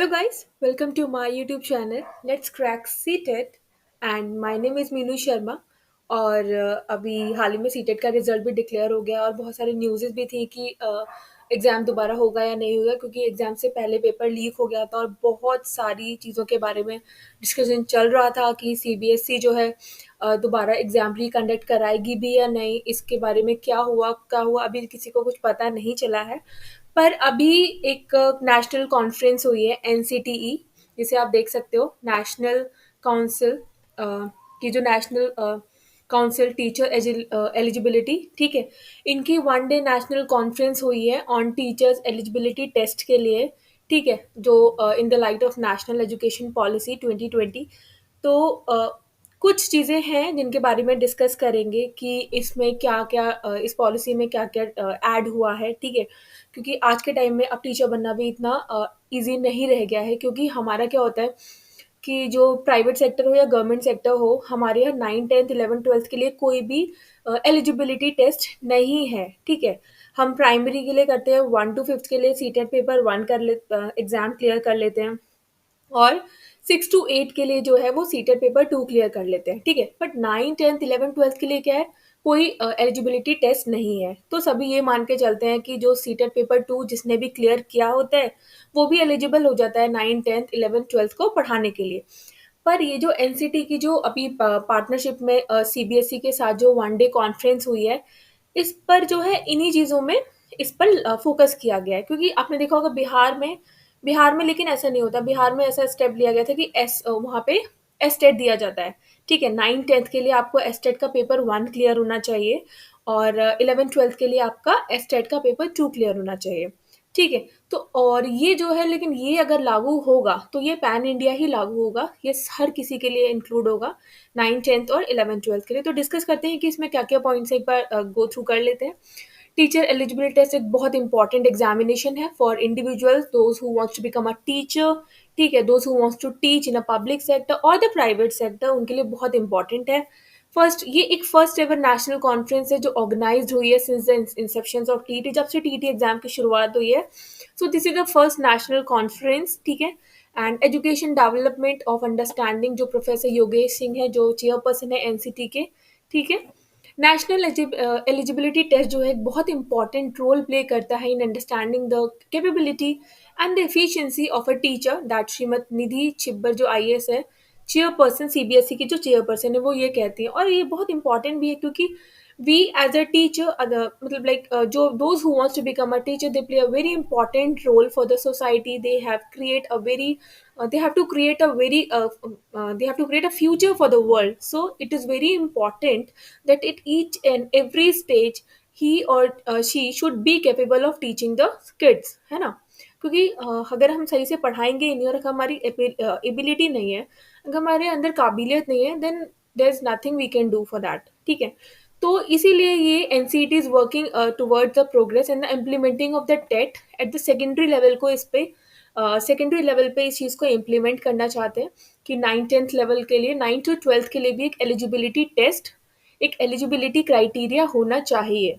Hello guys, welcome to my YouTube channel. Let's crack CTET and my name is Meenu Sharma. और अभी हाल ही में CTET का result भी declare हो गया और बहुत सारी न्यूज़ भी थी कि एग्ज़ाम दोबारा होगा या नहीं होगा, क्योंकि एग्ज़ाम से पहले पेपर लीक हो गया था और बहुत सारी चीज़ों के बारे में डिस्कशन चल रहा था कि सीबीएसई जो है दोबारा एग्ज़ाम रिकंडक्ट कराएगी भी या नहीं। इसके बारे में क्या हुआ अभी किसी को कुछ पता नहीं चला है। पर अभी एक नेशनल कॉन्फ्रेंस हुई है एनसीटीई, जिसे आप देख सकते हो नेशनल काउंसिल की, जो नेशनल काउंसिल टीचर एलिजिबिलिटी, ठीक है। इनकी वन डे नेशनल कॉन्फ्रेंस हुई है ऑन टीचर्स एलिजिबिलिटी टेस्ट के लिए, ठीक है, जो in the light of national education policy 2020। तो कुछ चीज़ें हैं जिनके बारे में डिस्कस करेंगे कि इसमें क्या-क्या इस पॉलिसी में क्या-क्या ऐड हुआ है, ठीक है। क्योंकि आज के टाइम में अब टीचर बनना भी इतना ईज़ी नहीं रह गया है, क्योंकि हमारा क्या होता है कि जो प्राइवेट सेक्टर हो या गवर्नमेंट सेक्टर हो, हमारे यहाँ 9, 10th, 11th, 12th के लिए कोई भी एलिजिबिलिटी टेस्ट नहीं है, ठीक है। हम प्राइमरी के लिए करते हैं, 1 to 5th के लिए सीटेट पेपर 1 एग्ज़ाम क्लियर कर लेते हैं, और 6 to 8 के लिए जो है वो सीटेट पेपर 2 क्लियर कर लेते हैं, ठीक है। बट 9, 10th, 11th, 12th के लिए क्या है, कोई एलिजिबिलिटी टेस्ट नहीं है। तो सभी ये मान के चलते हैं कि जो सीटेट पेपर 2 जिसने भी क्लियर किया होता है, वो भी एलिजिबल हो जाता है 9, 10th, 11th, 12th को पढ़ाने के लिए। पर ये जो एनसीटी की जो अभी पार्टनरशिप में सीबीएसई के साथ जो वन डे कॉन्फ्रेंस हुई है, इस पर जो है इन्हीं चीज़ों में इस पर फोकस किया गया है। क्योंकि आपने देखा होगा बिहार में लेकिन ऐसा नहीं होता। बिहार में ऐसा स्टेप लिया गया था कि वहाँ पे एस्टेट दिया जाता है, ठीक है। 9, 10th के लिए आपको एस्टेट का पेपर 1 क्लियर होना चाहिए, और 11th, 12th के लिए आपका एस्टेट का पेपर 2 क्लियर होना चाहिए, ठीक है। तो और ये जो है, लेकिन ये अगर लागू होगा तो ये पैन इंडिया ही लागू होगा, ये हर किसी के लिए इंक्लूड होगा, 9, 10th और 11th, 12th के लिए। तो डिस्कस करते हैं कि इसमें क्या-क्या पॉइंट्स एक बार गो थ्रू कर लेते हैं। टीचर एलिजिबिलिटी टेस्ट एक बहुत इंपॉर्टेंट एग्जामिनेशन है for individuals those who wants to become a teacher, ठीक है, those who wants to teach in a public sector और द प्राइवेट सेक्टर, उनके लिए बहुत इंपॉर्टेंट है। ये एक फर्स्ट एवर नेशनल कॉन्फ्रेंस है जो ऑर्गेनाइज्ड हुई है since the Inception of TT, जब से टीटी एग्जाम की शुरुआत हुई है। So this is the first national conference, ठीक है। And education development of understanding, जो प्रोफेसर योगेश सिंह है, जो चेयरपर्सन है एनसीटी के, ठीक है। नेशनल एलिजिबिलिटी टेस्ट जो है एक बहुत इंपॉर्टेंट रोल प्ले करता है in understanding the capability and the efficiency of a teacher, that Shrimati Nidhi Chhibber जो आईएएस है, चेयरपर्सन सीबीएसई की जो चेयरपर्सन है, वो ये कहती हैं। और ये बहुत इंपॉर्टेंट भी है, क्योंकि वी एज अ टीचर मतलब लाइक जो those who wants to become a teacher, they play a very important role for the society. They have create a very they have to create a very they have to create a future for the world. So it is very important that at each and every stage he or she should be capable of teaching the kids, है ना। क्योंकि अगर हम सही से पढ़ाएंगे ही नहीं और अगर हमारी एबिलिटी नहीं है, अगर हमारे अंदर काबिलियत नहीं है, then there is nothing we can do for that, ठीक है। तो इसीलिए ये NCT is working towards the progress and the implementing of the TET at the secondary level को, इस पे सेकेंडरी लेवल पे इस चीज़ को इम्प्लीमेंट करना चाहते हैं कि 9, 10th लेवल के लिए, 9 to 12th के लिए भी एक एलिजिबिलिटी टेस्ट, एक एलिजिबिलिटी क्राइटेरिया होना चाहिए।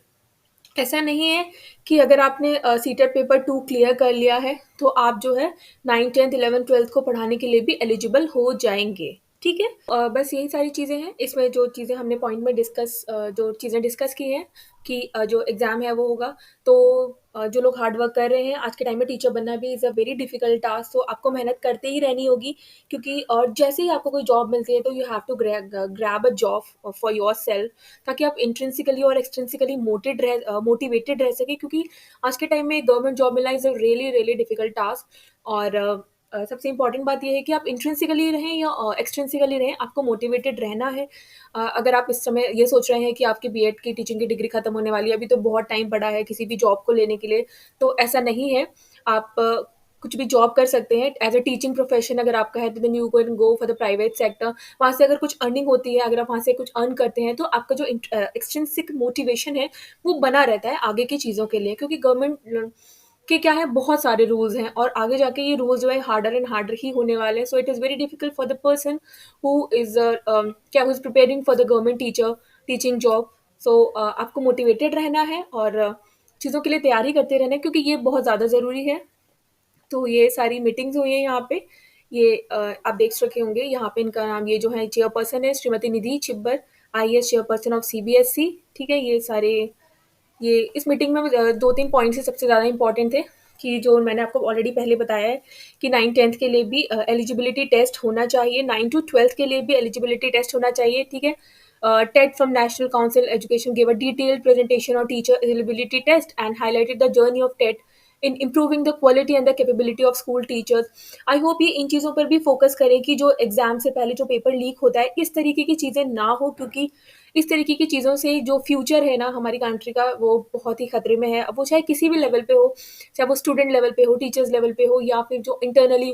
ऐसा नहीं है कि अगर आपने सीटेट पेपर 2 क्लियर कर लिया है तो आप जो है 9, 10th, 11th, 12th को पढ़ाने के लिए भी एलिजिबल हो जाएंगे, ठीक है। बस यही सारी चीज़ें हैं इसमें, जो चीज़ें हमने पॉइंट में जो चीज़ें डिस्कस की हैं कि जो एग्ज़ाम है वो होगा। तो जो लोग हार्ड वर्क कर रहे हैं, आज के टाइम में टीचर बनना भी is a very difficult task, तो आपको मेहनत करते ही रहनी होगी। क्योंकि और जैसे ही आपको कोई जॉब मिलती है तो you have to grab a job for yourself, ताकि आप इंट्रिंसिकली और एक्सट्रिंसिकली मोटिवेटेड रह सके। क्योंकि आज के टाइम में गवर्नमेंट जॉब मिलना is a really really difficult task. और सबसे इम्पॉर्टेंट बात ये है कि आप इंट्रिंसिकली रहें या एक्सट्रिंसिकली रहें, आपको मोटिवेटेड रहना है। अगर आप इस समय ये सोच रहे हैं कि आपकी बीएड की टीचिंग की डिग्री खत्म होने वाली है, अभी तो बहुत टाइम पड़ा है किसी भी जॉब को लेने के लिए, तो ऐसा नहीं है। आप कुछ भी जॉब कर सकते हैं एज अ टीचिंग प्रोफेशन। अगर आपका है तो then you can go for the private sector. वहाँ से अगर कुछ अर्निंग होती है, अगर आप वहाँ से कुछ अर्न करते हैं, तो आपका जो एक्सट्रिंसिक मोटिवेशन है वो बना रहता है आगे की चीज़ों के लिए। क्योंकि गवर्नमेंट के क्या है, बहुत सारे रूल्स हैं और आगे जाके ये रूल्स जो है हार्डर एंड हार्डर ही होने वाले हैं। So it is very difficult for the person who is who is preparing for the government teacher teaching job. So आपको मोटिवेटेड रहना है और चीज़ों के लिए तैयारी करते रहना है, क्योंकि ये बहुत ज़्यादा ज़रूरी है। तो ये सारी मीटिंग्स हुई हैं यहाँ पे। ये आप देख रखे होंगे यहाँ पे इनका नाम, ये जो है चेयरपर्सन है Shrimati Nidhi Chhibber, IAS chairperson of CBSE. ठीक है, ये सारे, ये इस मीटिंग में 2-3 पॉइंट्स ही सबसे ज़्यादा इंपॉर्टेंट थे कि जो मैंने आपको ऑलरेडी पहले बताया है कि 9th-10th के लिए भी एलिजिबिलिटी टेस्ट होना चाहिए, 9 टू 12th के लिए भी एलिजिबिलिटी टेस्ट होना चाहिए। ठीक है, TET from national council education gave a detailed presentation on teacher eligibility test and highlighted the journey of TET in improving the quality and the capability of school teachers. I hope ये इन चीज़ों पर भी focus करें कि जो exam से पहले जो पेपर लीक होता है इस तरीके की चीज़ें ना हो, क्योंकि इस तरीके की चीज़ों से जो फ्यूचर है ना हमारी कंट्री का वो बहुत ही खतरे में है। अब वो चाहे किसी भी लेवल पे हो, चाहे वो स्टूडेंट लेवल पे हो, टीचर्स लेवल पे हो, या फिर जो इंटरनली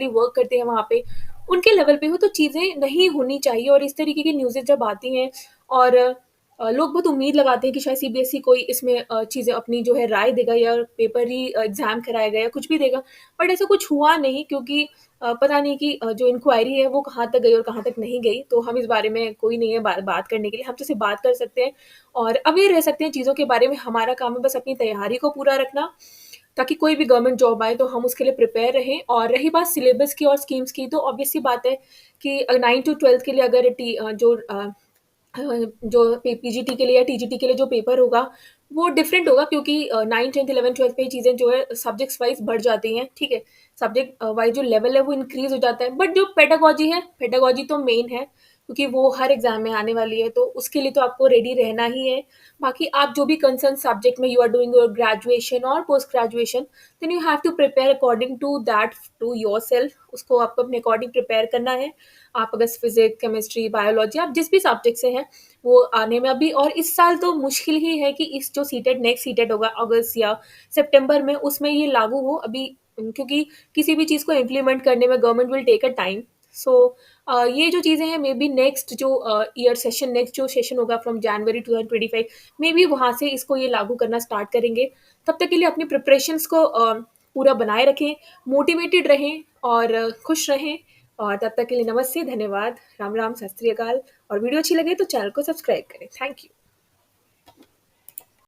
वर्क करते हैं वहाँ पे उनके लेवल पे हो, तो चीज़ें नहीं होनी चाहिए। और इस तरीके की न्यूज़ें जब आती हैं और लोग बहुत उम्मीद लगाते हैं कि शायद सीबीएसई कोई इसमें चीज़ें अपनी जो है राय देगा या पेपर ही एग्ज़ाम कराएगा या कुछ भी देगा, बट ऐसा कुछ हुआ नहीं, क्योंकि पता नहीं कि जो इंक्वायरी है वो कहाँ तक गई और कहाँ तक नहीं गई। तो हम इस बारे में कोई नहीं है बात करने के लिए, हम तो सिर्फ बात कर सकते हैं और अवेयर रह सकते हैं चीज़ों के बारे में। हमारा काम है बस अपनी तैयारी को पूरा रखना, ताकि कोई भी गवर्नमेंट जॉब आए तो हम उसके लिए प्रिपेयर रहें। और रही बात सिलेबस की और स्कीम्स की, तो ऑब्वियस सी बात है कि 9 टू 12th के लिए अगर जो पीजीटी के लिए या टीजीटी के लिए जो पेपर होगा वो डिफरेंट होगा, क्योंकि 9, 10, 11, 12 पे चीज़ें जो है सब्जेक्ट्स वाइज बढ़ जाती हैं। ठीक है, सब्जेक्ट वाइज जो लेवल है वो इंक्रीज हो जाता है, बट जो पेडागॉजी तो मेन है, क्योंकि वो हर एग्जाम में आने वाली है, तो उसके लिए तो आपको रेडी रहना ही है। बाकी आप जो भी कंसर्न सब्जेक्ट में you are doing your graduation और post graduation, then you have to prepare according to that, to yourself, उसको आपको अपने अकॉर्डिंग प्रिपेयर करना है। आप अगर फिजिक्स, केमिस्ट्री, बायोलॉजी, आप जिस भी सब्जेक्ट से हैं वो आने में अभी, और इस साल तो मुश्किल ही है कि इस जो सीटेट नेक्स्ट सीटेट होगा अगस्त या सितंबर में, उसमें ये लागू हो अभी, क्योंकि किसी भी चीज़ को इम्प्लीमेंट करने में government will take a time. So ये जो चीज़ें हैं मे बी नेक्स्ट जो नेक्स्ट जो सेशन होगा फ्रॉम जनवरी 2025, मे बी वहाँ से इसको ये लागू करना स्टार्ट करेंगे। तब तक के लिए अपनी प्रिपरेशंस को पूरा बनाए रखें, मोटिवेटेड रहें और खुश रहें। और तब तक के लिए नमस्ते, धन्यवाद, राम राम, सत श्री अकाल। और वीडियो अच्छी लगे तो चैनल को सब्सक्राइब करें। Thank you.